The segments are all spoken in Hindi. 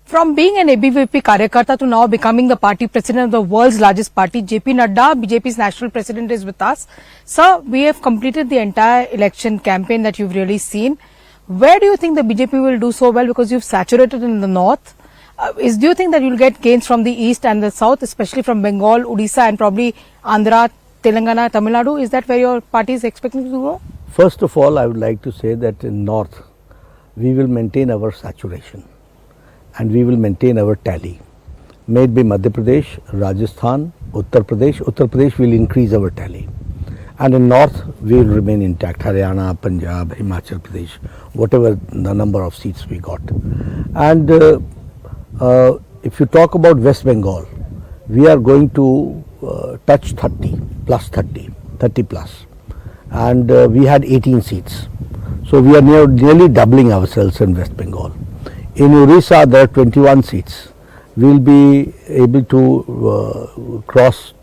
From being an ABVP Karyakarta to now becoming the party president of the world's largest party, JP Nadda, BJP's national president, is with us. Sir, we have completed the entire election campaign that you've really seen. Where do you think the BJP will do so well? Because you've saturated in the north. Do you think that you'll get gains from the east and the south, especially from Bengal, Odisha and probably Andhra, Telangana, Tamil Nadu? Is that where your party is expecting to go? First of all, I would like to say that in north, we will maintain our saturation and we will maintain our tally. May it be Madhya Pradesh, Rajasthan, Uttar Pradesh will increase our tally. And in north, we will remain intact, Haryana, Punjab, Himachal Pradesh, whatever the number of seats we got. And if you talk about West Bengal, we are going to touch 30 plus. And we had 18 seats. So we are nearly doubling ourselves in West Bengal. In Orissa, there are 21 seats. We will be able to cross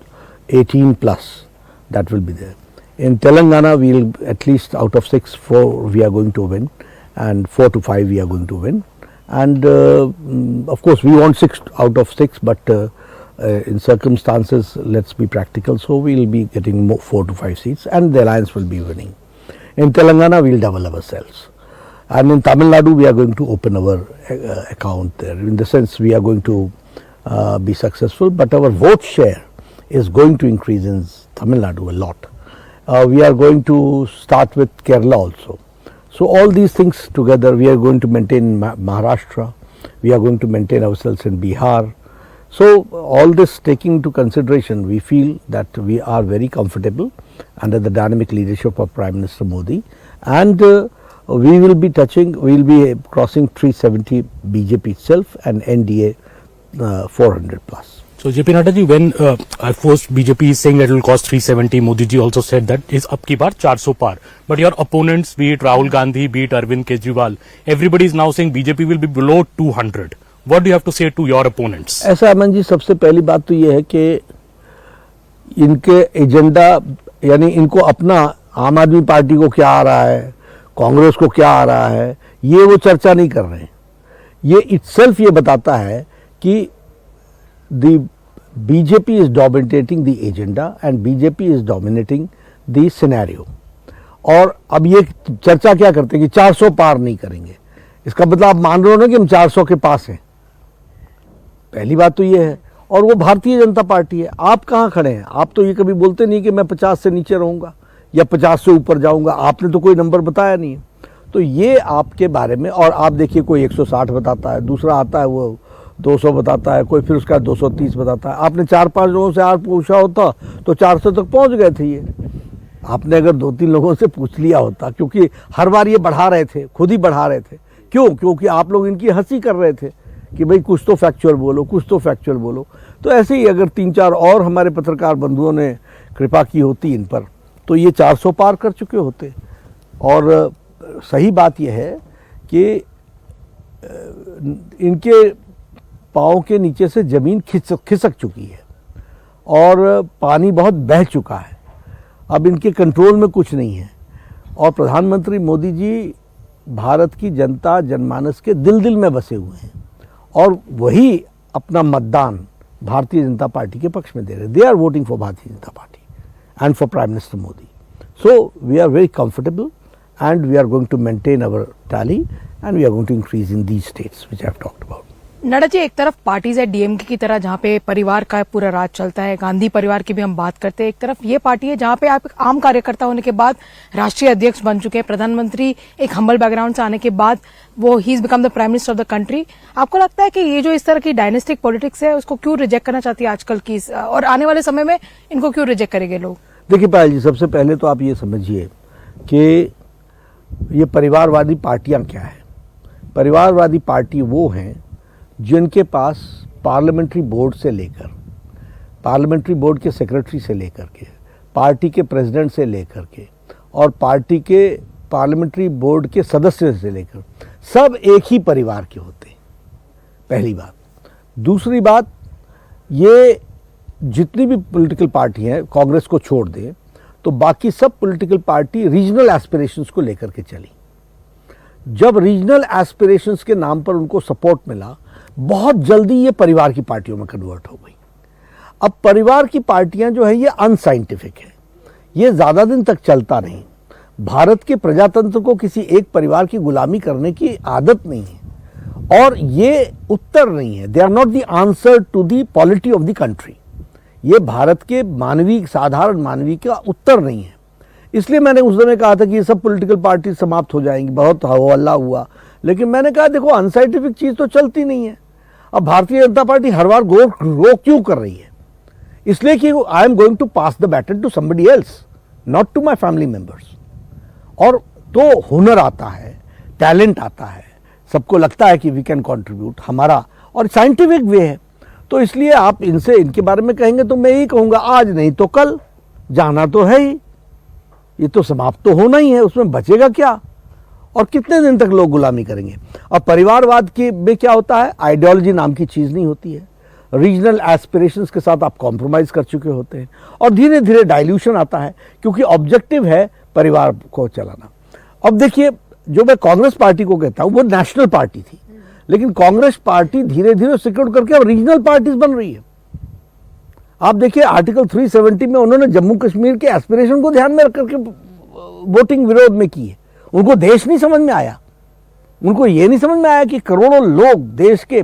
18 plus. That will be there. In Telangana, we will at least out of 6, 4 we are going to win, and 4 to 5 we are going to win. And of course, we want 6 out of 6, but in circumstances, let's be practical. So we will be getting 4 to 5 seats, and the alliance will be winning. In Telangana, we will double ourselves. And in Tamil Nadu, we are going to open our account there. In the sense, we are going to be successful, but our vote share is going to increase in Tamil Nadu a lot. We are going to start with Kerala also. So all these things together, we are going to maintain Maharashtra, we are going to maintain ourselves in Bihar. So all this taking into consideration, we feel that we are very comfortable under the dynamic leadership of Prime Minister Modi, and we will be crossing 370 BJP itself and NDA 400 plus. So JP Nadda ji, when first BJP is saying that it will cost 370, Modi ji also said that is up ki baar 400 par. But your opponents, be it Rahul Gandhi, be it Arvind Kejriwal, everybody is now saying BJP will be below 200. What do you have to say to your opponents? ऐसा अमन जी, सबसे पहली बात तो ये है कि इनके एजेंडा, यानी इनको अपना आम आदमी पार्टी को क्या आ रहा है, कांग्रेस को क्या आ रहा है, ये वो चर्चा नहीं कर रहे हैं. ये इटसेल्फ ये बताता है कि the BJP is dominating the agenda and BJP is dominating the scenario. और अब ये चर्चा क्या करते हैं कि 400 पार नहीं करेंगे. इसका मतलब आप मान रहे हो ना कि हम 400 के पास हैं. पहली बात तो ये है. और वो भारतीय जनता पार्टी है. आप कहाँ खड़े हैं? आप तो ये कभी बोलते नहीं कि मैं 50 से नीचे रहूँगा या 50 से ऊपर जाऊँगा. आपने तो कोई नंबर बताया नहीं है. तो ये आपके बारे में, और आप देखिए कोई 160 बताता है, दूसरा आता है वो 200 बताता है, कोई फिर उसका 230 बताता है. आपने 4-5 लोगों से आज पूछा होता तो 400 तक पहुंच गए थे. ये आपने अगर 2-3 लोगों से पूछ लिया होता, क्योंकि हर बार ये बढ़ा रहे थे, खुद ही बढ़ा रहे थे. क्यों? क्योंकि आप लोग इनकी हंसी कर रहे थे कि भाई कुछ तो फैक्चुअल बोलो, कुछ तो फैक्चुअल बोलो. तो ऐसे ही अगर 3-4 और हमारे पत्रकार बंधुओं ने कृपा की होती इन पर, तो ये 400 पार कर चुके होते. और सही बात यह है कि इनके पाँव के नीचे से ज़मीन खिसक चुकी है और पानी बहुत बह चुका है. अब इनके कंट्रोल में कुछ नहीं है. और प्रधानमंत्री मोदी जी भारत की जनता जनमानस के दिल में बसे हुए हैं और वही अपना मतदान भारतीय जनता पार्टी के पक्ष में दे रहे हैं. They are voting for Bharatiya Janata Party and for prime minister Modi. So we are very comfortable and we are going to maintain our tally and we are going to increase in these states which I have talked about. Nadda ji, एक तरफ पार्टीज है डीएमके की तरह जहां पे परिवार का पूरा राज चलता है, गांधी परिवार की भी हम बात करते हैं. एक तरफ ये पार्टी है जहां पे आप आम कार्यकर्ता होने के बाद राष्ट्रीय अध्यक्ष बन चुके हैं, प्रधानमंत्री एक हम्बल बैकग्राउंड से आने के बाद वो he is become the prime minister of the country. आपको लगता है कि ये जो इस तरह की डायनेस्टिक पॉलिटिक्स है उसको क्यों रिजेक्ट करना चाहती है आजकल की, और आने वाले समय में इनको क्यों रिजेक्ट करेंगे लोग? देखिए पायल जी, सबसे पहले तो आप ये समझिए कि ये परिवारवादी पार्टियां क्या है. परिवारवादी पार्टी वो हैं जिनके पास पार्लियामेंट्री बोर्ड से लेकर, पार्लियामेंट्री बोर्ड के सेक्रेटरी से लेकर के, पार्टी के प्रेसिडेंट से लेकर के और पार्टी के पार्लियामेंट्री बोर्ड के सदस्य से लेकर सब एक ही परिवार के होते हैं. पहली बात. दूसरी बात, ये जितनी भी पॉलिटिकल पार्टी हैं, कांग्रेस को छोड़ दें तो बाकी सब पॉलिटिकल पार्टी रीजनल एस्पिरेशंस को लेकर के चली. जब रीजनल एस्पिरेशंस के नाम पर उनको सपोर्ट मिला बहुत जल्दी ये परिवार की पार्टियों में कन्वर्ट हो गई। अब परिवार की पार्टियां जो है ये अनसाइंटिफिक है, ये ज्यादा दिन तक चलता नहीं। भारत के प्रजातंत्र को किसी एक परिवार की गुलामी करने की आदत नहीं है और ये उत्तर नहीं है। They are not the answer to the polity of the country. ये भारत के मानवीय, साधारण मानवीय का उत्तर नहीं है। इसलिए मैंने उस समय कहा था कि ये सब पॉलिटिकल पार्टी समाप्त हो जाएंगी, बहुत हल्ला हुआ, लेकिन मैंने कहा देखो अनसाइंटिफिक चीज तो चलती नहीं है। अब भारतीय जनता पार्टी हर बार रोक क्यों कर रही है? इसलिए कि I am going to pass the baton to somebody else, not to my family members. और तो हुनर आता है, टैलेंट आता है, सबको लगता है कि वी कैन कंट्रीब्यूट, हमारा और साइंटिफिक वे है। तो इसलिए आप इनसे इनके बारे में कहेंगे तो मैं यही कहूंगा, आज नहीं तो कल जाना तो है ही, ये तो समाप्त तो होना ही है, उसमें बचेगा क्या? और कितने दिन तक लोग गुलामी करेंगे? और परिवारवाद के में क्या होता है, आइडियोलॉजी नाम की चीज नहीं होती है। रीजनल एस्पिरेशंस के साथ आप कॉम्प्रोमाइज कर चुके होते हैं और धीरे धीरे डाइल्यूशन आता है, क्योंकि ऑब्जेक्टिव है परिवार को चलाना। अब देखिए, जो मैं कांग्रेस पार्टी को कहता हूं वो नेशनल पार्टी थी, लेकिन कांग्रेस पार्टी धीरे धीरे सिक्योर करके अब रीजनल पार्टीज बन रही है। आप देखिए आर्टिकल 370 में उन्होंने जम्मू कश्मीर के एस्पिरेशन को ध्यान में रख करके वोटिंग विरोध में की है। उनको देश नहीं समझ में आया, उनको ये नहीं समझ में आया कि करोड़ों लोग देश के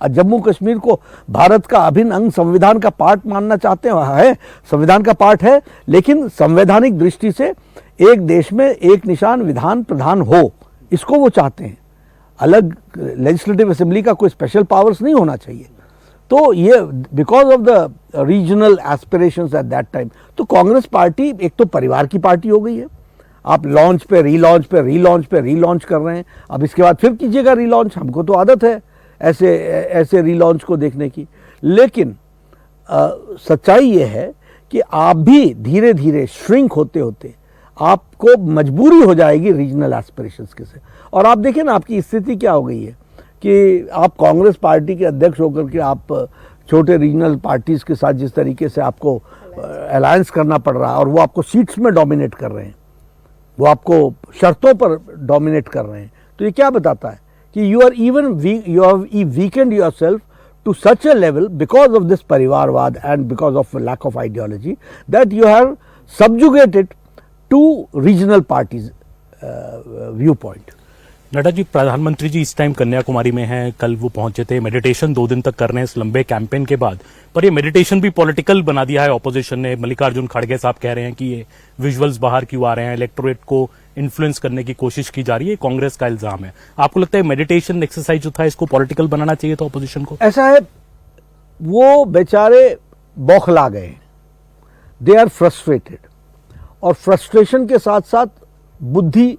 जम्मू कश्मीर को भारत का अभिन्न अंग, संविधान का पार्ट मानना चाहते हैं। संविधान का पार्ट है, लेकिन संवैधानिक दृष्टि से एक देश में एक निशान विधान प्रधान हो, इसको वो चाहते हैं। अलग लेजिस्लेटिव असेंबली का कोई स्पेशल पावर्स नहीं होना चाहिए। तो ये because of the regional aspirations at that time, तो कांग्रेस पार्टी एक तो परिवार की पार्टी हो गई है। आप लॉन्च पे रीलॉन्च पे रीलॉन्च पे रीलॉन्च कर रहे हैं, अब इसके बाद फिर कीजिएगा रीलॉन्च। हमको तो आदत है ऐसे रीलॉन्च को देखने की। लेकिन सच्चाई ये है कि आप भी धीरे धीरे श्रिंक होते होते आपको मजबूरी हो जाएगी रीजनल एस्पिरेशंस के से। और आप देखिए ना, आपकी स्थिति क्या हो गई है कि आप कांग्रेस पार्टी के अध्यक्ष होकर के आप छोटे रीजनल पार्टीज के साथ जिस तरीके से आपको अलायंस करना पड़ रहा है, और वो आपको सीट्स में डोमिनेट कर रहे हैं, वो आपको शर्तों पर डोमिनेट कर रहे हैं, तो ये क्या बताता है कि you have weekend yourself to such a level because of this parivarwad and because of lack of ideology that you have subjugated to regional parties viewpoint. Nadda ji, प्रधानमंत्री जी इस टाइम कन्याकुमारी में हैं, कल वो पहुंचे थे, मेडिटेशन 2 दिन तक कर रहे हैं इस लंबे कैंपेन के बाद, पर ये मेडिटेशन भी पॉलिटिकल बना दिया है ऑपोजिशन ने। मल्लिकार्जुन खड़गे साहब कह रहे हैं कि ये विजुअल्स बाहर क्यों आ रहे हैं, इलेक्टोरेट को इन्फ्लुएंस करने की कोशिश की जा रही है, कांग्रेस का इल्जाम है। आपको लगता है मेडिटेशन एक्सरसाइज जो था इसको पॉलिटिकल बनाना चाहिए था ऑपोजिशन को? ऐसा है, वो बेचारे बौखला गए, दे आर फ्रस्ट्रेटेड, और फ्रस्ट्रेशन के साथ साथ बुद्धि,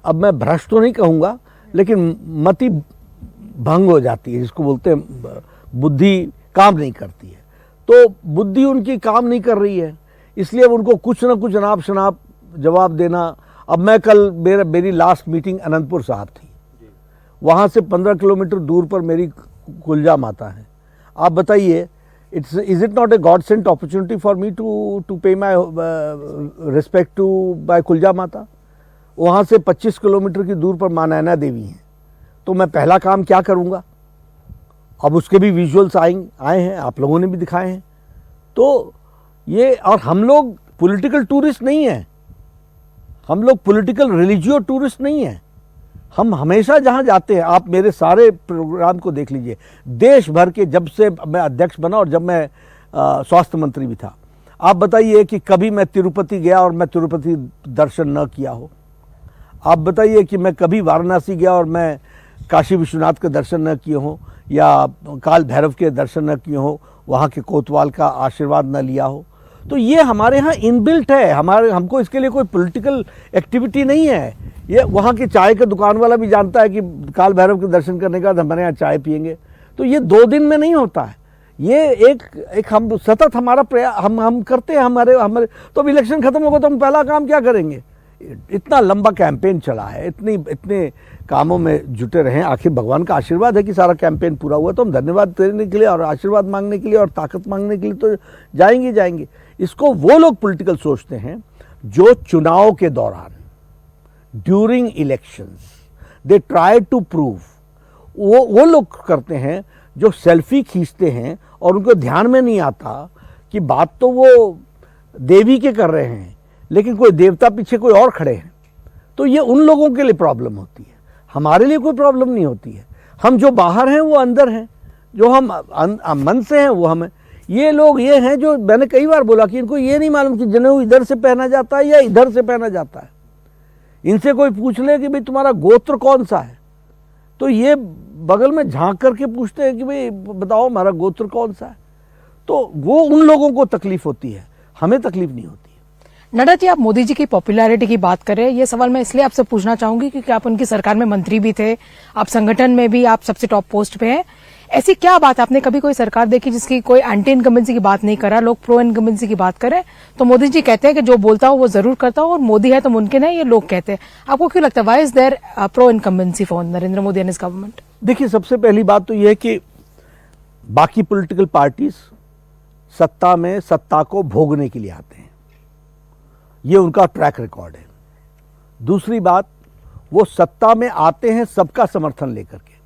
अब मैं भ्रष्ट तो नहीं कहूंगा, लेकिन मति भंग हो जाती है, जिसको बोलते हैं बुद्धि काम नहीं करती है। तो बुद्धि उनकी काम नहीं कर रही है, इसलिए अब उनको कुछ ना कुछ अनाप शनाप जवाब देना। अब मैं कल मेरी लास्ट मीटिंग अनंतपुर साहब थी, वहां से 15 किलोमीटर दूर पर मेरी कुलजा माता है। आप बताइए, is it not a god sent opportunity for me to pay my respect to my कुलजा माता? वहां से 25 किलोमीटर की दूर पर मां नैना देवी हैं, तो मैं पहला काम क्या करूंगा? अब उसके भी विजुअल्स आए हैं, आप लोगों ने भी दिखाए हैं। तो ये, और हम लोग पॉलिटिकल टूरिस्ट नहीं हैं, हम लोग पॉलिटिकल रिलीजियो टूरिस्ट नहीं हैं। हम हमेशा जहां जाते हैं, आप मेरे सारे प्रोग्राम को देख लीजिए, देश भर के, जब से मैं अध्यक्ष बना और जब मैं स्वास्थ्य मंत्री भी था, आप बताइए कि कभी मैं तिरुपति गया और मैं तिरुपति दर्शन न किया हो? आप बताइए कि मैं कभी वाराणसी गया और मैं काशी विश्वनाथ के दर्शन न किए हों, या काल भैरव के दर्शन न किए हों, वहाँ के कोतवाल का आशीर्वाद न लिया हो? तो ये हमारे यहाँ इनबिल्ट है, हमको इसके लिए कोई पॉलिटिकल एक्टिविटी नहीं है। ये वहाँ के चाय का दुकान वाला भी जानता है कि काल भैरव के दर्शन करने के बाद हमारे यहाँ चाय पियेंगे। तो ये 2 दिन में नहीं होता है, ये एक हम सतत हमारा प्रयास हम करते हैं। हमारे तो अब इलेक्शन खत्म होगा तो हम पहला काम क्या करेंगे? इतना लंबा कैंपेन चला है, इतने कामों में जुटे रहे। आखिर भगवान का आशीर्वाद है कि सारा कैंपेन पूरा हुआ, तो हम धन्यवाद देने के लिए और आशीर्वाद मांगने के लिए और ताकत मांगने के लिए तो जाएंगे। इसको वो लोग पॉलिटिकल सोचते हैं जो चुनाव के दौरान, during elections, they try to prove, वो लोग करते हैं जो सेल्फी खींचते हैं और उनको ध्यान में नहीं आता कि बात तो वो देवी के कर रहे हैं, लेकिन कोई देवता पीछे कोई और खड़े हैं। तो ये उन लोगों के लिए प्रॉब्लम होती है, हमारे लिए कोई प्रॉब्लम नहीं होती है। हम जो बाहर हैं वो अंदर हैं, जो हम मन से हैं वो हमें। ये लोग ये हैं जो मैंने कई बार बोला कि इनको ये नहीं मालूम कि जनेऊ इधर से पहना जाता है या इधर से पहना जाता है। इनसे कोई पूछ ले कि भाई तुम्हारा गोत्र कौन सा है, तो ये बगल में झांक करके पूछते हैं कि भाई बताओ हमारा गोत्र कौन सा है। तो वो उन लोगों को तकलीफ होती है, हमें तकलीफ नहीं होती। नड्डा जी, आप मोदी जी की पॉपुलैरिटी की बात करें, ये सवाल मैं इसलिए आपसे पूछना चाहूंगी क्योंकि आप उनकी सरकार में मंत्री भी थे, आप संगठन में भी आप सबसे टॉप पोस्ट पे हैं। ऐसी क्या बात, आपने कभी कोई सरकार देखी जिसकी कोई एंटी इनकम्बेंसी की बात नहीं करा, लोग प्रो इनकम्बेंसी की बात करें? तो मोदी जी कहते हैं कि जो बोलता हो वो जरूर करता हो और मोदी है तो मुमकिन है, ये लोग कहते हैं। आपको क्यों लगता है why is there pro incumbency for Narendra Modi and his government? देखिए, सबसे पहली बात तो यह है कि बाकी पॉलिटिकल पार्टीज सत्ता में सत्ता को भोगने के लिए आते हैं, ये उनका ट्रैक रिकॉर्ड है। दूसरी बात, वो सत्ता में आते हैं सबका समर्थन लेकर के,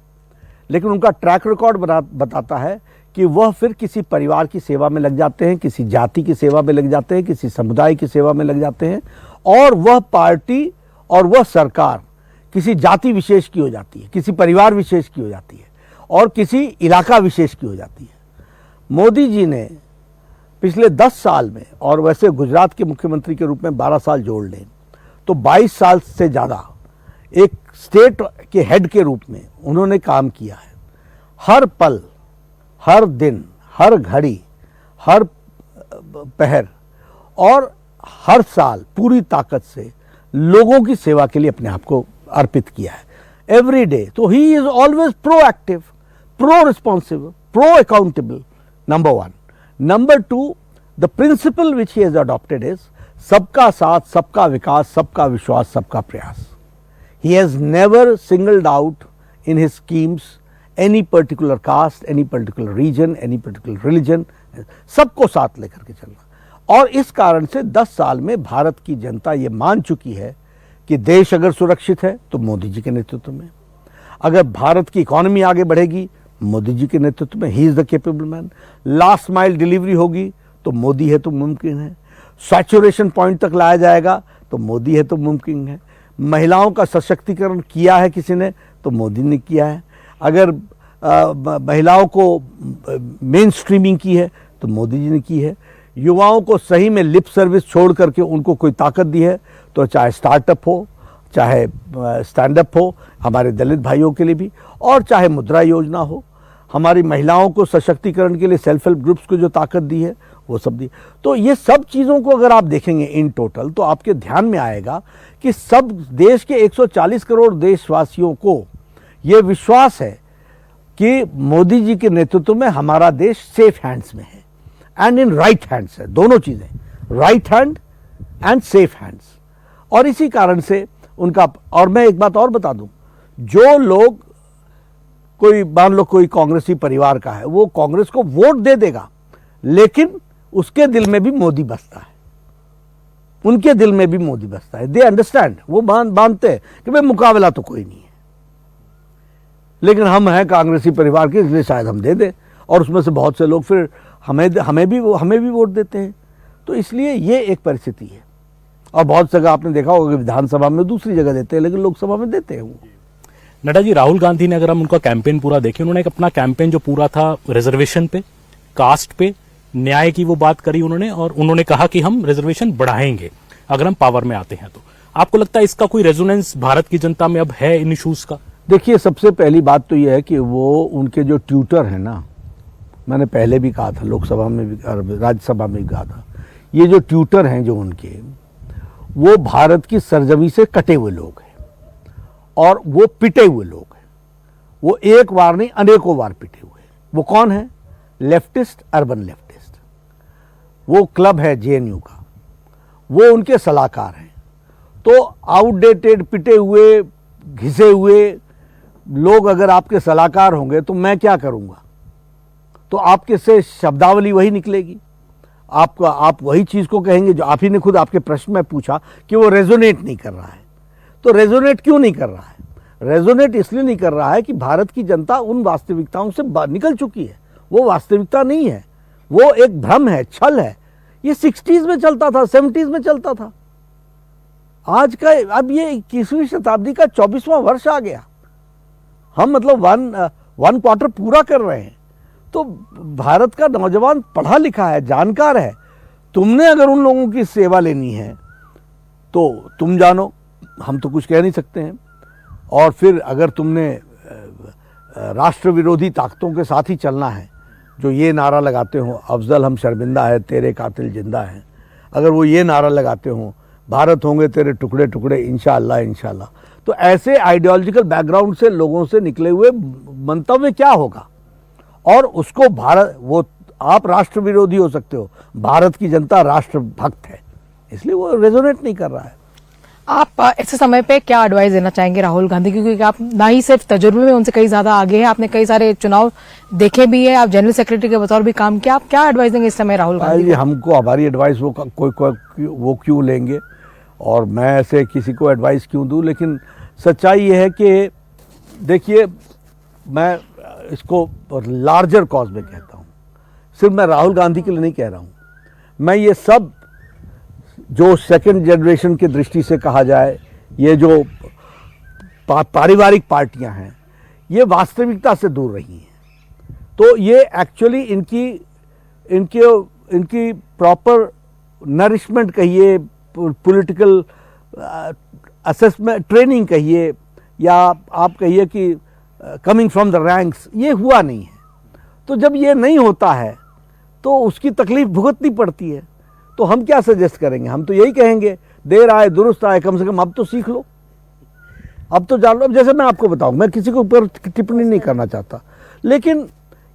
लेकिन उनका ट्रैक रिकॉर्ड बताता है कि वह फिर किसी परिवार की सेवा में लग जाते हैं, किसी जाति की सेवा में लग जाते हैं, किसी समुदाय की सेवा में लग जाते हैं, और वह पार्टी और वह सरकार किसी जाति विशेष की हो जाती है, किसी परिवार विशेष की हो जाती है, और किसी इलाका विशेष की हो जाती है। मोदी जी ने पिछले 10 साल में, और वैसे गुजरात के मुख्यमंत्री के रूप में 12 साल जोड़ लें तो 22 साल से ज़्यादा एक स्टेट के हेड के रूप में उन्होंने काम किया है। हर पल, हर दिन, हर घड़ी, हर पहर और हर साल पूरी ताकत से लोगों की सेवा के लिए अपने आप को अर्पित किया है, एवरी डे। तो he is always proactive, pro responsible, pro accountable, number 1। Number 2, the principal which he has adopted is सबका साथ, सबका विकास, सबका विश्वास, सबका प्रयास। He has never singled out in his schemes any particular caste, any particular region, any particular religion, सबको साथ लेकर के चलना। और इस कारण से 10 साल में भारत की जनता ये मान चुकी है कि देश अगर सुरक्षित है तो मोदी जी के नेतृत्व में, अगर भारत की इकोनॉमी आगे बढ़ेगी मोदी जी के नेतृत्व में, he is the capable man. Last mile delivery होगी तो मोदी है तो मुमकिन है। सैचुरेशन पॉइंट तक लाया जाएगा तो मोदी है तो मुमकिन है। महिलाओं का सशक्तिकरण किया है किसी ने तो मोदी ने किया है। अगर महिलाओं को मेन स्ट्रीमिंग की है तो मोदी जी ने की है। युवाओं को सही में लिप सर्विस छोड़ करके उनको कोई ताकत दी है, तो चाहे स्टार्टअप हो, चाहे स्टैंड अप हो हमारे दलित भाइयों के लिए भी, और चाहे मुद्रा योजना हो, हमारी महिलाओं को सशक्तिकरण के लिए सेल्फ हेल्प ग्रुप्स को जो ताकत दी है वो सब दी। तो ये सब चीज़ों को अगर आप देखेंगे इन टोटल तो आपके ध्यान में आएगा कि सब देश के 140 करोड़ देशवासियों को ये विश्वास है कि मोदी जी के नेतृत्व में हमारा देश सेफ हैंड्स में है, एंड इन राइट हैंड्स है। दोनों चीज़ें, right hand and safe hands. और इसी कारण से उनका, और मैं एक बात और बता दूं, जो लोग, कोई मान लो कोई कांग्रेसी परिवार का है, वो कांग्रेस को वोट दे देगा, लेकिन उसके दिल में भी मोदी बसता है, उनके दिल में भी मोदी बसता है। दे अंडरस्टैंड, वो मानते हैं कि भाई मुकाबला तो कोई नहीं है, लेकिन हम हैं कांग्रेसी परिवार के, इसलिए शायद हम दे दें। और उसमें से बहुत से लोग फिर हमें भी वोट देते हैं। तो इसलिए ये एक परिस्थिति है। और बहुत जगह आपने देखा होगा कि विधानसभा में दूसरी जगह देते हैं, लेकिन लोकसभा में देते हैं वो। नड्डा जी, राहुल गांधी ने, अगर हम उनका कैंपेन पूरा देखें, उन्होंने एक अपना कैंपेन जो पूरा था रिजर्वेशन पे, कास्ट पे, न्याय की वो बात करी उन्होंने, और उन्होंने कहा कि हम रिजर्वेशन बढ़ाएंगे अगर हम पावर में आते हैं तो। आपको लगता है इसका कोई रेजोनेंस भारत की जनता में अब है इन इशूज का? देखिए, सबसे पहली बात तो यह है कि वो उनके जो ट्यूटर हैं ना, मैंने पहले भी कहा था, लोकसभा में भी, राज्यसभा में भी कहा था, ये जो ट्यूटर हैं जो उनके, वो भारत की सरजमी से कटे हुए लोग हैं और वो पिटे हुए लोग हैं। वो एक बार नहीं अनेकों बार पिटे हुए हैं। वो कौन है? Leftist, urban leftist. वो क्लब है जेएनयू का, वो उनके सलाहकार हैं। तो आउटडेटेड, पिटे हुए, घिसे हुए लोग अगर आपके सलाहकार होंगे तो मैं क्या करूंगा? तो आपके से शब्दावली वही निकलेगी, आप वही चीज को कहेंगे जो आप ही ने खुद आपके प्रश्न में पूछा कि वो रेजोनेट नहीं कर रहा है। तो रेजोनेट क्यों नहीं कर रहा है? रेजोनेट इसलिए नहीं कर रहा है कि भारत की जनता उन वास्तविकताओं से निकल चुकी है। वो वास्तविकता नहीं है, वो एक भ्रम है, छल है। ये 60s में चलता था, 70s में चलता था। आज का अब ये 21वीं शताब्दी का 24वां वर्ष आ गया। हम मतलब वन क्वार्टर पूरा कर रहे हैं। तो भारत का नौजवान पढ़ा लिखा है, जानकार है। तुमने अगर उन लोगों की सेवा लेनी है तो तुम जानो, हम तो कुछ कह नहीं सकते हैं। और फिर अगर तुमने राष्ट्र विरोधी ताकतों के साथ ही चलना है, जो ये नारा लगाते हो अफजल हम शर्मिंदा है तेरे कातिल जिंदा है, अगर वो ये नारा लगाते हो भारत होंगे तेरे टुकड़े टुकड़े इंशाअल्लाह इंशाअल्लाह, तो ऐसे आइडियोलॉजिकल बैकग्राउंड से लोगों से निकले हुए मंतव्य क्या होगा? और उसको भारत, वो आप राष्ट्र विरोधी हो सकते हो, भारत की जनता राष्ट्र भक्त है, इसलिए वो रेजोनेट नहीं कर रहा है। आप ऐसे समय पे क्या एडवाइस देना चाहेंगे राहुल गांधी, क्योंकि आप ना ही सिर्फ तजुर्बे में उनसे कई ज्यादा आगे हैं, आपने कई सारे चुनाव देखे भी है, आप जनरल सेक्रेटरी के बतौर भी काम किया, आप क्या एडवाइस देंगे इस समय राहुल गांधी? हमको हमारी एडवाइस वो क्यों लेंगे और मैं ऐसे किसी को एडवाइस क्यों दूं? लेकिन सच्चाई ये है कि देखिए, मैं इसको लार्जर कॉज में कहता हूँ, सिर्फ मैं राहुल गांधी के लिए नहीं कह रहा हूँ। मैं ये सब जो सेकंड जनरेशन की दृष्टि से कहा जाए, ये जो पारिवारिक पार्टियां हैं, ये वास्तविकता से दूर रही हैं। तो ये एक्चुअली इनकी प्रॉपर नरिशमेंट कहिए, पॉलिटिकल असेसमेंट ट्रेनिंग कहिए, या आप कहिए कि कमिंग फ्रॉम द रैंक्स, ये हुआ नहीं है। तो जब ये नहीं होता है तो उसकी तकलीफ भुगतनी पड़ती है। तो हम क्या सजेस्ट करेंगे? हम तो यही कहेंगे देर आए दुरुस्त आए, कम से कम अब तो सीख लो, अब तो जान लो। अब जैसे मैं आपको बताऊं, मैं किसी के ऊपर टिप्पणी नहीं करना चाहता, लेकिन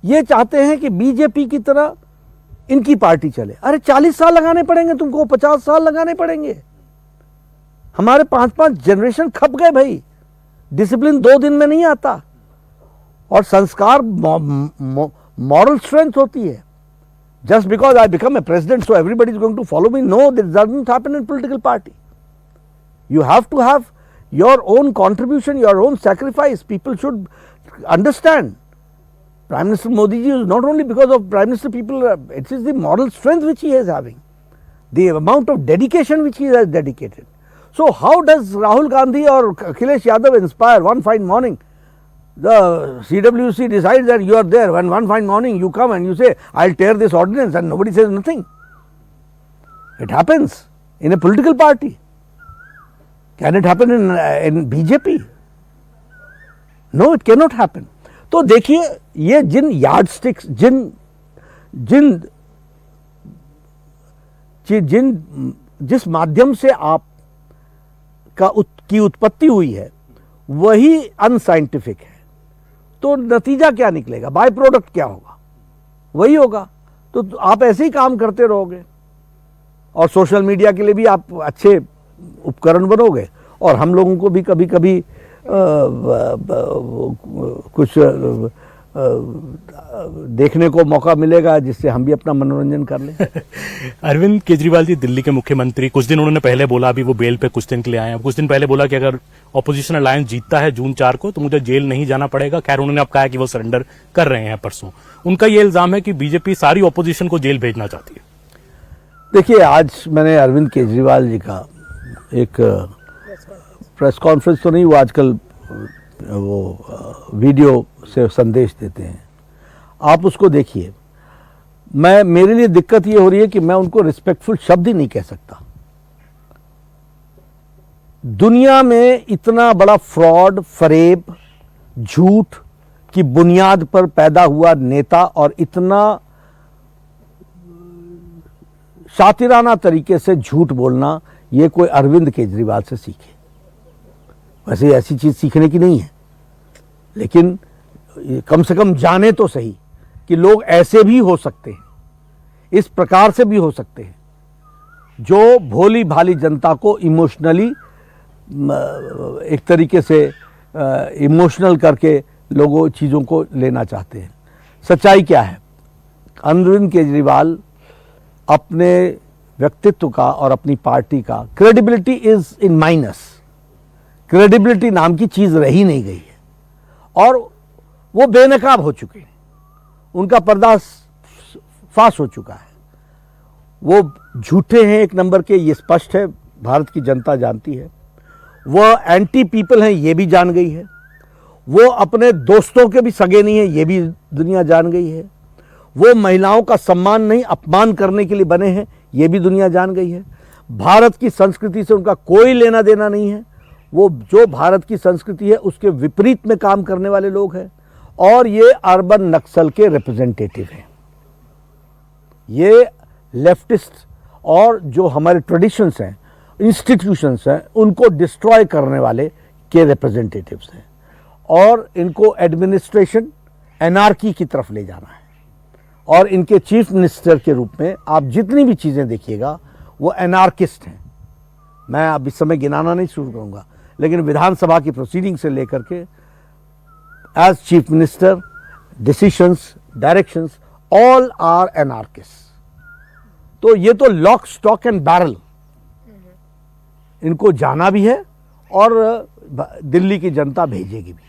ये चाहते हैं कि बीजेपी की तरह इनकी पार्टी चले। अरे 40 साल लगाने पड़ेंगे तुमको, 50 साल लगाने पड़ेंगे। हमारे 5-5 जनरेशन खप गए भाई। डिसिप्लिन 2 दिन में नहीं आता, और संस्कार मॉरल स्ट्रेंथ होती है। Just because I become a president, so everybody is going to follow me? No, that doesn't happen in political party. You have to have your own contribution, your own sacrifice. People should understand. Prime Minister Modi ji is not only because of Prime Minister people, it is the moral strength which he is having, the amount of dedication which he has dedicated. So how does Rahul Gandhi or Akhilesh Yadav inspire one fine morning? The CWC decides that you are there, when one fine morning you come and you say, I'll tear this ordinance, and nobody says nothing. It happens in a political party. Can it happen in BJP? No, it cannot happen. तो देखिए, ये जिन यार्ड स्टिक्स, जिस माध्यम से आप की उत्पत्ति हुई है, वही अनसाइंटिफिक है। तो नतीजा क्या निकलेगा? बाय प्रोडक्ट क्या होगा? वही होगा। तो आप ऐसे ही काम करते रहोगे, और सोशल मीडिया के लिए भी आप अच्छे उपकरण बनोगे, और हम लोगों को भी कभी कभी कुछ देखने को मौका मिलेगा जिससे हम भी अपना मनोरंजन कर लें। अरविंद केजरीवाल जी दिल्ली के मुख्यमंत्री, कुछ दिन उन्होंने पहले बोला, अभी वो बेल पे कुछ दिन के लिए आए हैं, कुछ दिन पहले बोला कि अगर ऑपोजिशन अलायंस जीतता है जून 4 को तो मुझे जेल नहीं जाना पड़ेगा। खैर, उन्होंने अब कहा कि वो सरेंडर कर रहे हैं परसों। उनका ये इल्जाम है कि बीजेपी सारी ऑपोजिशन को जेल भेजना चाहती है। देखिए, आज मैंने अरविंद केजरीवाल जी का एक प्रेस कॉन्फ्रेंस तो नहीं, वो आजकल वो वीडियो से संदेश देते हैं, आप उसको देखिए। मेरे लिए दिक्कत ये हो रही है कि मैं उनको रिस्पेक्टफुल शब्द ही नहीं कह सकता। दुनिया में इतना बड़ा फ्रॉड, फरेब, झूठ की बुनियाद पर पैदा हुआ नेता, और इतना शातिराना तरीके से झूठ बोलना, ये कोई अरविंद केजरीवाल से सीखे। वैसे ऐसी चीज सीखने की नहीं है, लेकिन कम से कम जाने तो सही कि लोग ऐसे भी हो सकते हैं, इस प्रकार से भी हो सकते हैं, जो भोली भाली जनता को इमोशनली, एक तरीके से इमोशनल करके लोगों चीज़ों को लेना चाहते हैं। सच्चाई क्या है? अरविंद केजरीवाल अपने व्यक्तित्व का और अपनी पार्टी का credibility is in minus. Credibility नाम की चीज रही नहीं गई है और वो बेनकाब हो चुके हैं, उनका पर्दा फाश हो चुका है। वो झूठे हैं एक नंबर के, ये स्पष्ट है, भारत की जनता जानती है। वो एंटी पीपल हैं, ये भी जान गई है। वो अपने दोस्तों के भी सगे नहीं है, ये भी दुनिया जान गई है। वो महिलाओं का सम्मान नहीं अपमान करने के लिए बने हैं, ये भी दुनिया जान गई है। भारत की संस्कृति से उनका कोई लेना देना नहीं है। वो जो भारत की संस्कृति है उसके विपरीत में काम करने वाले लोग हैं और ये अर्बन नक्सल के रिप्रेजेंटेटिव हैं। ये लेफ्टिस्ट और जो हमारे ट्रेडिशंस हैं, इंस्टीट्यूशंस हैं, उनको डिस्ट्रॉय करने वाले के रिप्रेजेंटेटिव्स हैं और इनको एडमिनिस्ट्रेशन एनार्की की तरफ ले जाना है। और इनके चीफ मिनिस्टर के रूप में आप जितनी भी चीज़ें देखिएगा वो एनार्किस्ट हैं। मैं अब इस समय गिनाना नहीं शुरू करूंगा, लेकिन विधानसभा की प्रोसीडिंग से लेकर के as chief minister, decisions, directions, all are anarchist. तो ये तो लॉक स्टॉक एंड बैरल, इनको जाना भी है और दिल्ली की जनता भेजेगी भी।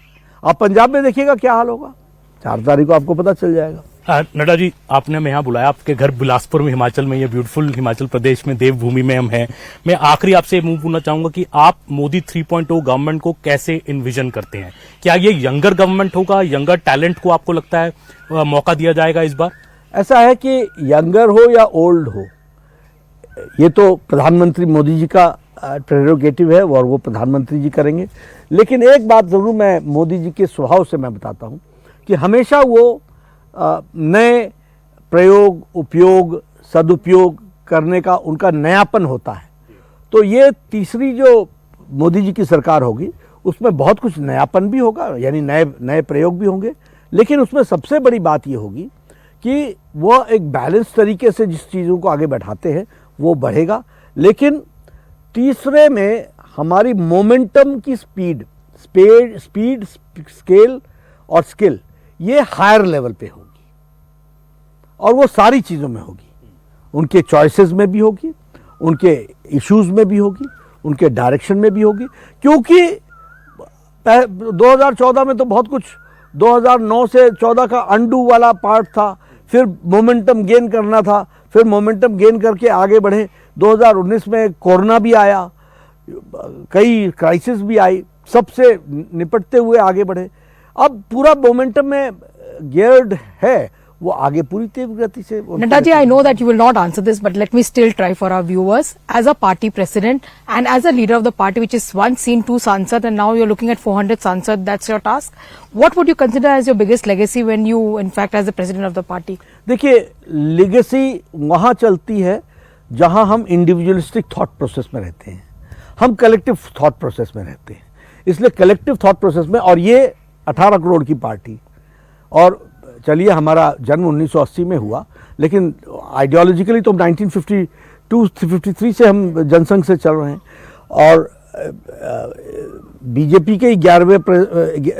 आप पंजाब में देखिएगा क्या हाल होगा, 4 तारीख को आपको पता चल जाएगा। नड्डा जी, आपने हमें यहाँ बुलाया, आपके घर बिलासपुर में, हिमाचल में, ये ब्यूटीफुल हिमाचल प्रदेश में देवभूमि में हम हैं। मैं आखिरी आपसे मुंह पूछना चाहूंगा कि आप मोदी 3.0 गवर्नमेंट को कैसे इन्विजन करते हैं? क्या ये यंगर गवर्नमेंट होगा? यंगर टैलेंट को आपको लगता है मौका दिया जाएगा इस बार? ऐसा है कि यंगर हो या ओल्ड हो, ये तो प्रधानमंत्री मोदी जी का प्रेरोगेटिव है और वो प्रधानमंत्री जी करेंगे। लेकिन एक बात जरूर मैं मोदी जी के स्वभाव से मैं बताता हूँ कि हमेशा वो नए प्रयोग, उपयोग, सदुपयोग करने का उनका नयापन होता है। तो ये तीसरी जो मोदी जी की सरकार होगी उसमें बहुत कुछ नयापन भी होगा, यानी नए प्रयोग भी होंगे। लेकिन उसमें सबसे बड़ी बात ये होगी कि वो एक बैलेंस तरीके से जिस चीज़ों को आगे बढ़ाते हैं वो बढ़ेगा। लेकिन तीसरे में हमारी मोमेंटम की स्पीड, स्केल और स्किल ये हायर लेवल पे होगी और वो सारी चीज़ों में होगी। उनके चॉइसेस में भी होगी, उनके इश्यूज में भी होगी, उनके डायरेक्शन में भी होगी। क्योंकि 2014 में तो बहुत कुछ 2009 से 14 का अंडू वाला पार्ट था, फिर मोमेंटम गेन करना था, फिर मोमेंटम गेन करके आगे बढ़े। 2019 में कोरोना भी आया, कई क्राइसिस भी आई, सबसे निपटते हुए आगे बढ़े। अब पूरा मोमेंटम में गियर्ड है, वो आगे पूरी तीव्र गति से। Nadda ji, I know that you will not answer this, but let me still try for our viewers. As a party president and as a leader of the party, which is once seen 2 Sansad and now you're looking at 400 Sansad, that's your task. What would you consider as your biggest legacy when you, in fact, as the president of the party? देखिए, लेगेसी वहाँ चलती है जहाँ हम इंडिविजुअलिस्टिक थॉट प्रोसेस में रहते हैं, हम कलेक्टिव थॉट प्रोसेस में रहते हैं। इसलिए कलेक्टिव थॉट प्रोसेस में, और ये 18 करोड़ की पार्टी, और चलिए हमारा जन्म 1980 में हुआ, लेकिन आइडियोलॉजिकली तो 1952-53 से हम जनसंघ से चल रहे हैं और बीजेपी के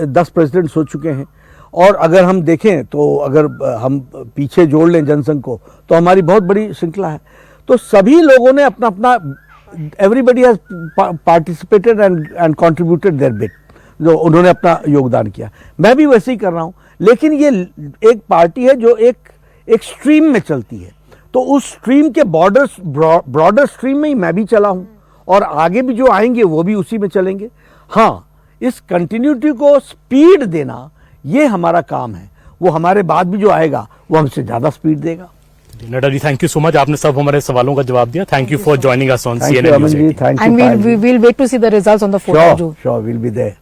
10 प्रेसिडेंट्स हो चुके हैं। और अगर हम देखें तो अगर हम पीछे जोड़ लें जनसंघ को तो हमारी बहुत बड़ी श्रृंखला है। तो सभी लोगों ने अपना अपना, everybody has participated and contributed there bit, जो उन्होंने अपना योगदान किया। मैं भी वैसे ही कर रहा हूँ। लेकिन ये एक पार्टी है जो एक स्ट्रीम में चलती है, तो उस स्ट्रीम के ब्रॉडर स्ट्रीम में ही मैं भी चला हूँ और आगे भी जो आएंगे वो भी उसी में चलेंगे। हाँ, इस कंटिन्यूटी को स्पीड देना ये हमारा काम है। वो हमारे बाद भी जो आएगा वो हमसे ज्यादा स्पीड देगा। Nadda ji, thank you so much, आपने सब हमारे सवालों का जवाब दिया। Thank you for joining us on CNN News 18। And we'll wait to see the results on the 4th of June. Sure, we'll be there.